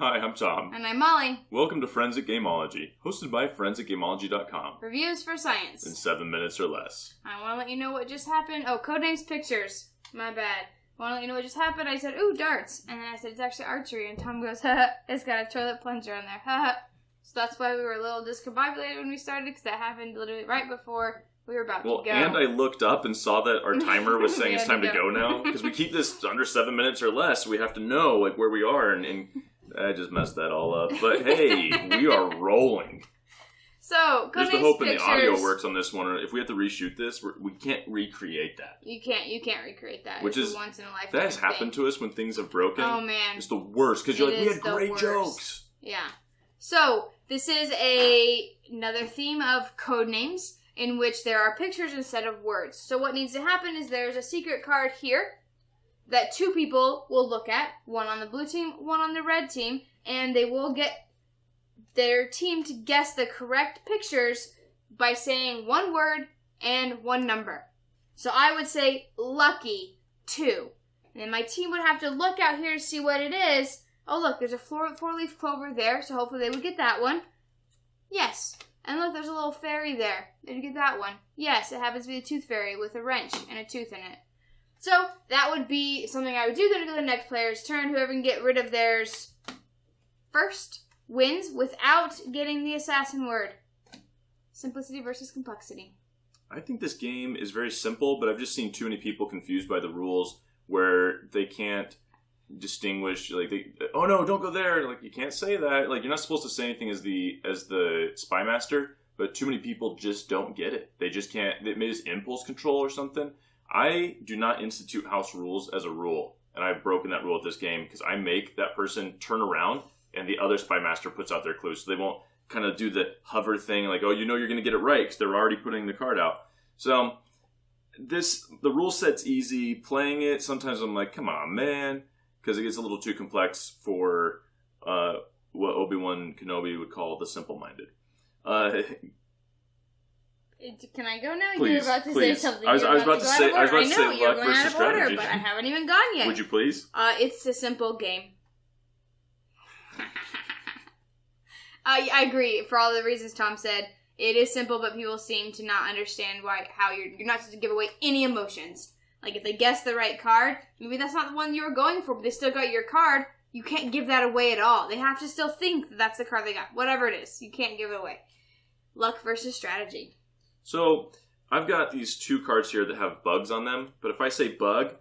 Hi, I'm Tom. And I'm Molly. Welcome to Friends at Gameology, hosted by friends at Gameology.com. Reviews for science. In 7 minutes or less. I want to let you know what just happened. Oh, Codenames pictures. My bad. I want to let you know what just happened. I said, ooh, darts. And then I said, it's actually archery. And Tom goes, haha, it's got a toilet plunger on there. Haha. So that's why we were a little discombobulated when we started, because that happened literally right before we were about to go. And I looked up and saw that our timer was saying it's time to go now. Because we keep this under 7 minutes or less, so we have to know like where we are. And I just messed that all up. But hey, we are rolling. So, there's the hope and the audio works on this one. If we have to reshoot this, we can't recreate that. You can't recreate that. Which is once in a lifetime. That has happened to us when things have broken. Oh man, it's the worst because you're like, we had great jokes. Yeah. So this is another theme of Codenames in which there are pictures instead of words. So what needs to happen is there's a secret card here that two people will look at, one on the blue team, one on the red team, and they will get their team to guess the correct pictures by saying one word and one number. So I would say lucky 2. And then my team would have to look out here to see what it is. Oh look, there's a four-leaf clover there, so hopefully they would get that one. Yes. And look, there's a little fairy there. Did you get that one? Yes, it happens to be a tooth fairy with a wrench and a tooth in it. So that would be something I would do. Then to the next player's turn. Whoever can get rid of theirs first wins without getting the assassin word. Simplicity versus complexity. I think this game is very simple, but I've just seen too many people confused by the rules where they can't distinguish, like, oh no, don't go there, like, you can't say that, like, you're not supposed to say anything as the spy master, but too many people just don't get it. They just can't, it may just impulse control or something. I do not institute house rules as a rule, and I've broken that rule at this game because I make that person turn around and the other spy master puts out their clues, so they won't kind of do the hover thing, like, oh, you know you're going to get it right, because they're already putting the card out. So, the rule set's easy. Playing it, sometimes I'm like, come on, man, because it gets a little too complex for what Obi-Wan Kenobi would call the simple-minded. Can I go now? Please, you were about to say something. I was about to say luck versus strategy. You're going out of order, but I haven't even gone yet. Would you please? It's a simple game. I agree. For all the reasons Tom said, it is simple, but people seem to not understand how you're not supposed to give away any emotions. Like, if they guess the right card, maybe that's not the one you were going for, but they still got your card, you can't give that away at all. They have to still think that that's the card they got. Whatever it is, you can't give it away. Luck versus strategy. So, I've got these 2 cards here that have bugs on them, but if I say bug,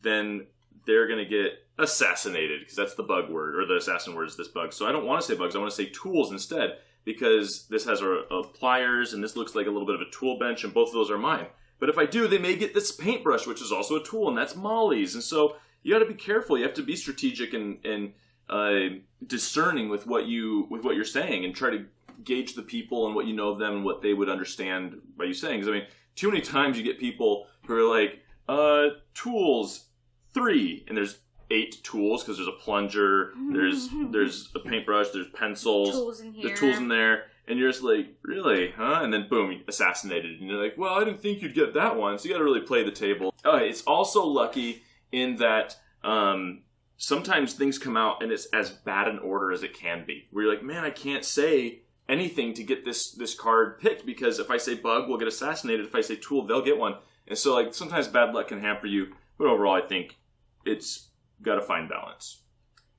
then they're going to get assassinated, because that's the bug word, or the assassin word is this bug. So I don't want to say bugs, I want to say tools instead, because this has a pliers, and this looks like a little bit of a tool bench, and both of those are mine. But if I do, they may get this paintbrush, which is also a tool, and that's Molly's. And so you got to be careful. You have to be strategic and discerning with what you're saying, and try to gauge the people and what you know of them and what they would understand by you saying. Because I mean, too many times you get people who are like, tools 3, and there's 8 tools because there's a plunger, there's a paintbrush, there's pencils, there's tools in there, and you're just like, really, huh? And then boom, assassinated, and you're like, well, I didn't think you'd get that one, so you got to really play the table. It's also lucky in that sometimes things come out and it's as bad an order as it can be, where you're like, man, I can't say anything to get this card picked, because if I say bug, we'll get assassinated. If I say tool, they'll get one. And so like sometimes bad luck can hamper you, but overall I think it's got to find balance.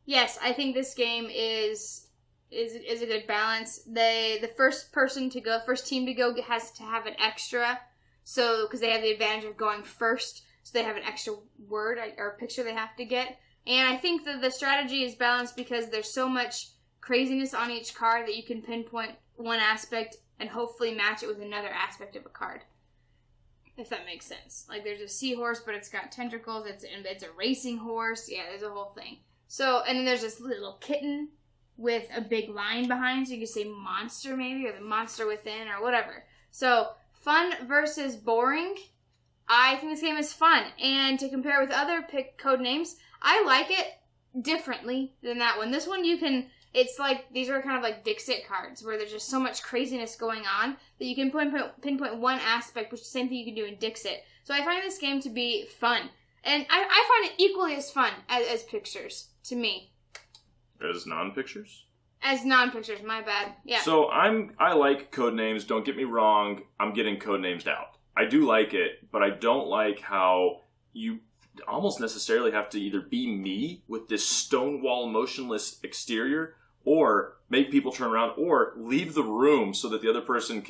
Yes, I think this game is a good balance. The first team to go has to have an extra, so because they have the advantage of going first, so they have an extra word or picture they have to get. And I think that the strategy is balanced because there's so much craziness on each card that you can pinpoint one aspect and hopefully match it with another aspect of a card. If that makes sense. Like, there's a seahorse, but it's got tentacles. It's a racing horse. Yeah, there's a whole thing. So, and then there's this little kitten with a big line behind, so you could say monster maybe, or the monster within, or whatever. So, fun versus boring. I think this game is fun. And to compare with other Codenames, I like it differently than that one. This one it's like, these are kind of like Dixit cards, where there's just so much craziness going on that you can pinpoint one aspect, which is the same thing you can do in Dixit. So I find this game to be fun. And I find it equally as fun as pictures, to me. As non-pictures? As non-pictures, my bad. Yeah. So I like Codenames, don't get me wrong, I'm getting Codenames out. I do like it, but I don't like how you almost necessarily have to either be me with this stonewall motionless exterior, or make people turn around, or leave the room so that the other person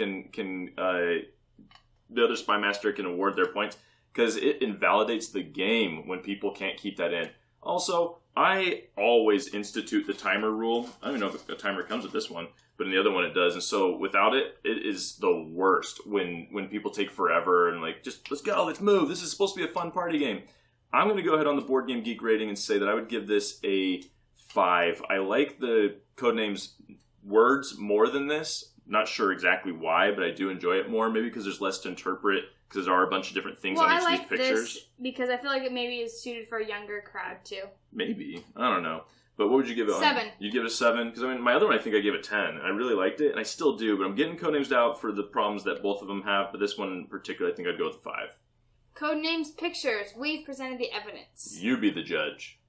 the other spy master can award their points, because it invalidates the game when people can't keep that in. Also, I always institute the timer rule. I don't even know if the timer comes with this one, but in the other one it does. And so without it, it is the worst when people take forever and like, just let's go, let's move. This is supposed to be a fun party game. I'm going to go ahead on the Board Game Geek rating and say that I would give this a 5. I like the Codenames words more than this. Not sure exactly why, but I do enjoy it more. Maybe because there's less to interpret, because there are a bunch of different things on each of these pictures. This because I feel like it maybe is suited for a younger crowd too. Maybe. I don't know. But what would you give it? 7. You'd give it a 7? Because I mean, my other one I think I gave it 10. I really liked it, and I still do, but I'm getting Codenames out for the problems that both of them have, but this one in particular I think I'd go with a 5. Codenames Pictures. We've presented the evidence. You be the judge.